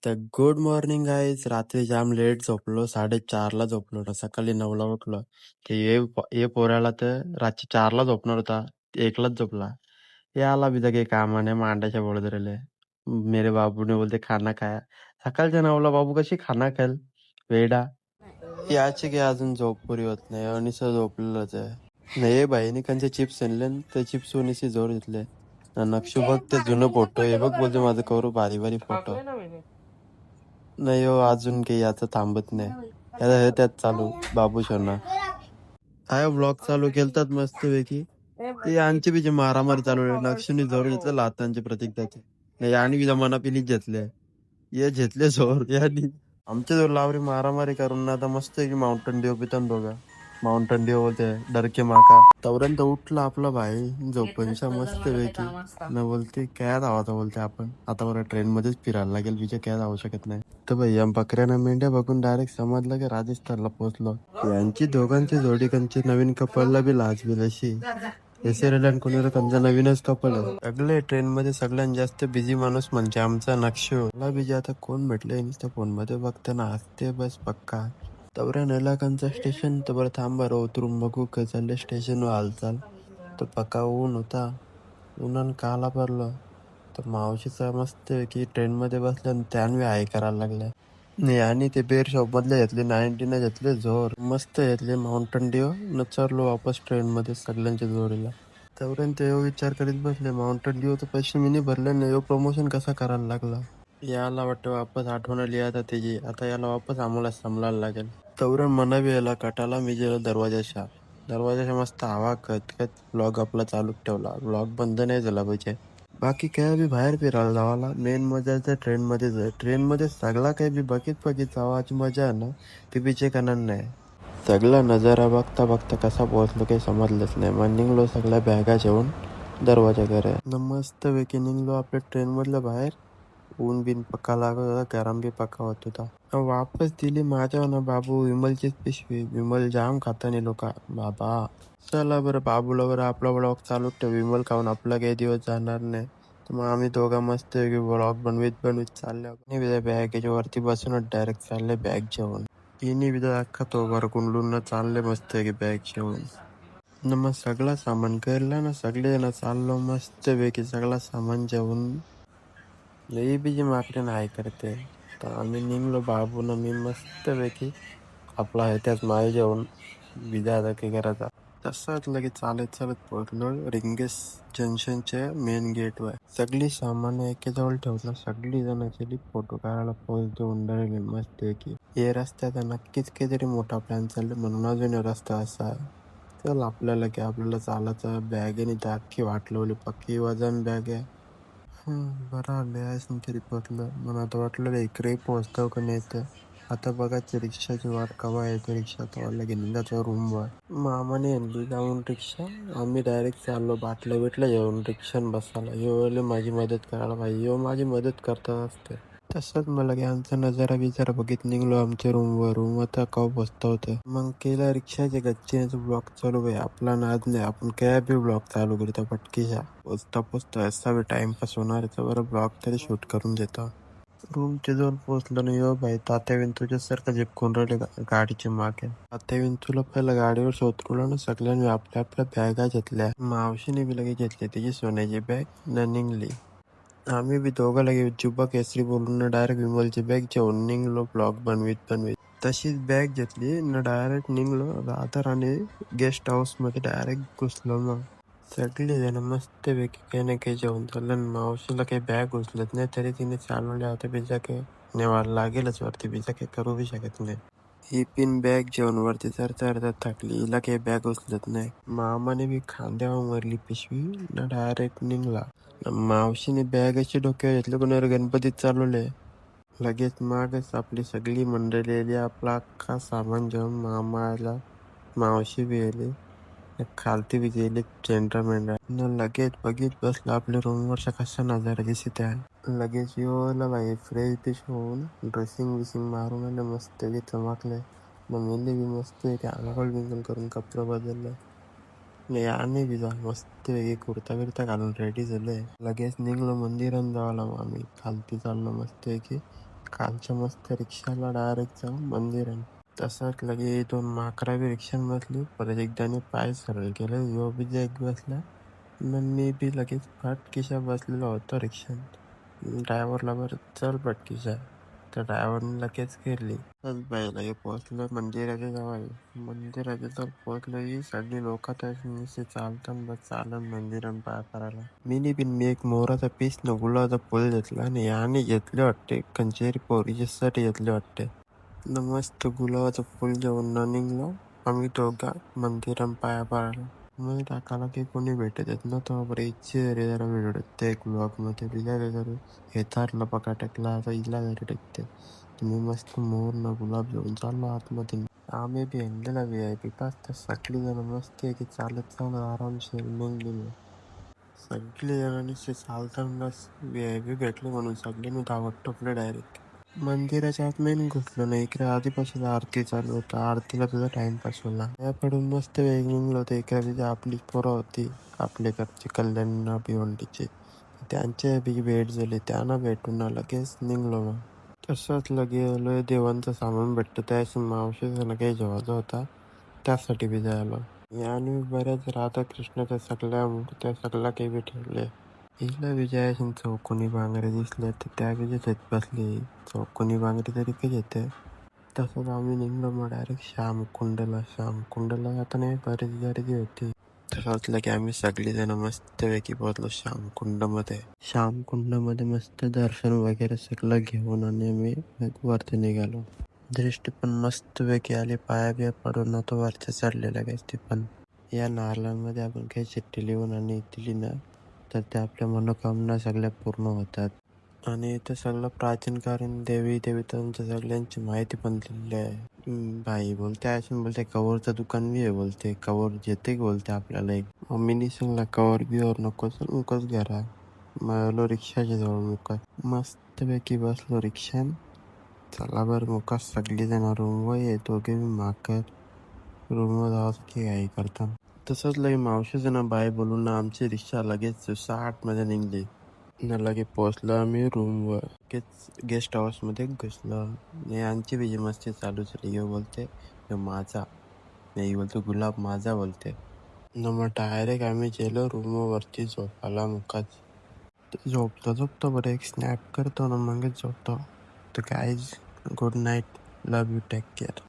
तर good morning guys. रात्री जाम late झोपलो, 4:30ला झोपलो ना, सकाळी 9ला उठलो. ते ये पोराला तर रात्री 4ला झोपणार होता, 1लाच झोपला. याला बी काही कामा नाही, मांडाच्या बोलत राहिले. मेरे बाबू ने बोलते खाना खाया. सकाळच्या 9ला बाबू कशी खाना खाल वेडा. याची काही अजून झोप पुरी होत नाही, अनिस झोपलेलंच आहे. नाही भाईने कंचे चिप्स आणले, ते चिप्स उनीशी जोर घेतले. नक्षू बघ ते जुनं फोटो हे बघ, बोलते माझं करू भारी भारी फोटो. नाही हो, अजून काही याचं थांबत नाही. याचा हे त्यात चालू बाबू शोना काय ब्लॉग चालू केलतात मस्त पैकी. ते यांची बी जे मारामारी चालू आहे. नक्षुनी जोर घेतलं लातांचे प्रतीक त्याचे. नाही आणि बी मनापिनीच घेतले. ये घेतले जोर यांनी. आमच्या जोर लावरी मारामारी करून ना आता मस्त आहे की माउंटन ड्यू पितन दोघं. माउंटन ड्यू होते डरके माका तवरंत उठला आपला भाई झोपणीचा मस्त पैकी. न बोलते काय धावाचा बोलते आपण आता बरं ट्रेन मध्येच फिरायला लागेल, विजय काय धावू शकत नाही. तर भैया बकऱ्याना मेंढ्या बघून डायरेक्ट समजलं की राजस्थानला पोहोचलो. यांची दोघांची जोडी कंची नवीन कपलला बी लाजवेल अशी. एसएरएल कोणी कंचा नवीनच कपल आहे. सगळे ट्रेन मध्ये सगळ्यात जास्त बिझी माणूस म्हणजे आमचा नक्षू. मला बिजी आता कोण भेटले नुसतं फोन मध्ये बघताना हसते बस पक्का. तवऱ्या नेलाकांचा स्टेशन तर बरं थांब बरं उतरून बघू काय चाललं स्टेशनवर हालचाल. तर पक्का ऊन होता, उन्हान काला पडलं. तर मावशीचा मस्त की ट्रेन मध्ये बसल्या आणि त्यानवे हाय करायला लागल्या. नाही आणि ते बेर शॉप मधले घेतले 90 घेतले जोर मस्त घेतले माउंटन ड्यू न चढलो वापस ट्रेन मध्ये सगळ्यांच्या जोडीला. तोपर्यंत यो विचार करीत बसले माउंटन ड्यू तर पैसे मी नाही भरले नाही, यो प्रमोशन कसा करायला लागला. याला वाटतं वापस आठवण आली आता त्याची, आता याला वापस आम्हाला सांभाळायला लागेल. तवरण मनावी याला कटाला मी गेलो दरवाजाच्या मस्त हवा खत ब्लॉग आपला चालू ठेवला. ब्लॉग बंद नाही झाला पाहिजे. बाकी काय बी बाहेर फिरायला जावाला मेन मजा तर ट्रेन मध्येच आहे. ट्रेन मध्ये सगळा काही बी बघित जावाची मजा आहे ना ती बीचे कणार नाही. सगळा नजारा बघता बघता कसा पोहोचलो काही समजलंच नाही. मग निघलो सगळ्या बॅगा जेवून दरवाजा घरे मस्त पैकी निघलो आपल्या ट्रेन मधलं बाहेर. ऊन बिन पक्का लागत होता, गरम बी पक्का होत होता. वापस दिली माझ्या ना बाबू विमलचीच पिशवी. विमल जाम खाता नाही लोका बाबा. चला बरं बाबूला बरं आपला ब्लॉग चालू ठेव, विमल खाऊन आपला काही दिवस जाणार नाही. तर मग आम्ही दोघं मस्त ब्लॉग बनवीत चालले बॅगेच्या वरती बसूनच डायरेक्ट चालले बॅग जेवण. तिन्ही विधा अख्खा तो वर कुंडलून चालले मस्त बॅग जेवण. न मग सगळा सामान करला ना सगळे ना चाललो मस्त पैकी सगळा सामान जेवून. लई बीजी माकडे नाही करते. तर आम्ही निघलो बाबू ना मी मस्त पैकी आपला आहे त्याच माय जेवण विजा आता काही करायचा. तसंच लगेच चालत पोहोचलो रिंगेस जंक्शनच्या मेन गेटवर. सगळी सामान एकेजवळ ठेवलं, सगळी जण केली फोटो काढायला पोच देऊन राहिले मस्त पैकी. हे रस्त्याचा नक्कीच काहीतरी मोठा प्लॅन चालला म्हणून अजून रस्ता असा आहे. चल आपल्याला की आपल्याला चालायचं बॅग आणि त्या अख्खी वाटलवली पक्की वजन बॅग आहे. बरं आले तरी पोचलं. मला आता वाटलं इकडे पोहोचतो का नाही तर आता बघायचं रिक्षाची वाट कवा येते. रिक्षा तवा लगेन त्याच्या रूमवर मामाने आणली जाऊन रिक्षा. आम्ही डायरेक्ट चाललो बाटल्या बिटल्या घेऊन रिक्षान बसायला. ह्यो माझी मदत करायला पाहिजे, ह्यो माझी मदत करतात असते. तसंच मला आमचा नजारा बिजारा बघित निघलो आमच्या रूम आता कवा बसता होतं. मग केला रिक्षाचे गच्चीचा ब्लॉक चालू आहे. आपला नाद नाही, आपण काय बी ब्लॉक चालू करतो पटकीशा. पोचता असा बी टाइमपास होणार तर बरं ब्लॉग तरी शूट करून देतो. रूमच्या जवळ पोहोचलो ना यो भाई तात्या विंतूच्या सारखं झिपकून राहिले गाडीच्या मागे. तात्या विंतूला पहिला गाडीवर उतरवलं ना सगळ्यांनी आपल्या आपल्या बॅगा घेतल्या. मावशीने बी लगेच घेतली त्याची सोन्याची बॅग न निघली. आम्ही बी दोघं लगे जुबा केसरी बोलून डायरेक्ट विमलची बॅग जेवून निघलो ब्लॉग बनवीत. तशीच बॅग घेतली न डायरेक्ट निघलो राधा आणि गेस्ट हाऊस मध्ये डायरेक्ट घुसलो. मग सगळी जण मस्त पैकी काही ना काही जेवण चाललं. मावशीला काही बॅग उचलत नाही तरी तिने चालवल्या होत्या. बिजा काही नेवायला लागेलच वरती, बिजा काही करू बी शकत नाही. ही पिन बॅग जेवण वरती चढता थकली, हिला काही बॅग उचलत नाही. मामाने बी खांद्यावर मारली पिशवी न डायरेक्ट निघला. मावशीने बॅग अशी डोक्यावर घेतली कोणावर गणपतीत चालवले. लगेच मागच आपली सगळी मंडळी आली, आपला अख्खा सामान घेऊन मामाला मावशी बी आली खालती बी गेली चेंडा मेंढा न लगेच बघित बसला आपल्या रूमवरचा कसा नजारा दिसत आहे. लगेच येऊला बाई फ्रेश बिश होऊन ड्रेसिंग बिसिंग मारून आले मस्त चमकले. मम्मीने बी मस्त आंघोळ बिंघोळ करून कपडे बदलले. नाही आणि बी जा मस्त कुर्ता बिर्ता घालून रेडी झाले. लगेच निघलो मंदिरात जावाला. मग आम्ही खालती चाललो मस्त कालच्या मस्त रिक्षाला डायरेक्ट जाऊन मंदिरात. तसंच लगे 2 माकरा बी रिक्षात बसली. परत एकट्याने पाय सरळ केले. ह्यो बी एक बसला. मग मी बी लगेच फटकीशा बसलेलो होतो रिक्षात. ड्रायव्हरला बरं चल फटकीशा. तर ड्रायव्हरने लगेच केली. चल बाई लगे पोहोचलो मंदिराच्या जवळ. मंदिराच्या जवळ पोहोचलो की सगळी लोक तर नुसते चालत मंदिरात पाया पडायला. मी एक मोहराचा पीस न गुलाबाचा फुल घेतला आणि याने घेतले वाटते कंचेरी पोरीच्यासाठी घेतले वाटते. न मस्त गुलाबाचं फुल घेऊन न निघलो आम्ही दोघा मंदिरात पाया पडायला. मग टाकाला की कोणी भेटत येत नव्हतं. बरं इच्छे रे जरा भेटते एक ब्लॉग मध्ये बिजा काय करू हे तारला पका टाकला आता हिला घरी टेकते. तुम्ही मस्त मोर न गुलाब घेऊन चाललो आतमध्ये. आम्ही बी आणलेला VIP पास. तर सगळी जण मस्त आहे की चालत आरामशीर निघलेलो. सगळे जणांनी चालताना VIP भेटले म्हणून सगळ्यांनी धावत टोपले डायरेक्ट. मंदिराच्या आत नाही घुसलो नाही. इकडे आधीपासून आरती चालू होता. आरतीला तुझा टाइमपास होला. याकडून मस्त वेग निघलो होतं. इकडे आपली पोरं होती आपल्याकडची कल्याण भिवंडीची. त्यांचे बी भेट झाली. त्यांना भेटून लगेच निघलो मग. तसंच लगे आलोय देवांचं सामान भेटतं त्याशी मावशीचा काही जेवायचा होता त्यासाठी बी जायला. आणि बऱ्याच राधाकृष्णाच्या सगळ्या मूर्त्या सगळ्या काही बी ठेवले. हिला विजयाशी चौकोनी बांगडे दिसले तर त्या विजय बसली. चौकोनी बांगडी तरी काही येते. तसंच आम्ही निघलो मग डायरेक्ट श्यामकुंडला आता नाही बरीच गर्दी होती. तसंच लगे आम्ही सगळेजण मस्तपैकी पोहोचलो श्यामकुंडमध्ये मस्त दर्शन वगैरे सगळं घेऊन आणि आम्ही वरती निघालो. दृष्टी पण मस्तपैकी आली. पाया बिया पडून तो वरच्या चढलेला ते पण. या नारळांमध्ये आपण काही चिठ्ठी लिहून आणि दिली ना तर त्या आपल्या मनोकामना सगळ्या पूर्ण होतात. आणि इथं सगळं प्राचीन कालीन देवी देवतांच्या सगळ्यांची माहिती पण दिलेली आहे. बाई बोलते असून बोलते कवरचं दुकान बी आहे बोलते. कवर येते बोलते आपल्याला एक. मम्मीनी सांगला कवर बिवर नकोच घरा. मग रिक्षाच्या जवळ मस्तपैकी बसलो रिक्षात. चला बरं मुका सगळी जण रूमवर ये. दोघे बी माकर रूमवर जावासाठी घाई करतात. तसंच लगे मावशीचं ना बाय बोलून ना आमची रिक्षा लगेच 6:08 मध्ये निघली. न लगे पोहोचलो आम्ही रूमवर. गेस्ट हाऊस मध्ये घुसलो. आणि आमची बी मस्ती चालू झाली. ह्यो बोलते ह्यो माझा. नाही बोलतो गुलाब माझा बोलते. न मग डायरेक्ट आम्ही गेलो रूमवरती झोपायला मुकाच. झोपतो बरं एक स्नॅप करतो ना मगच झोपतो. तर guys good night. Love you. Take care.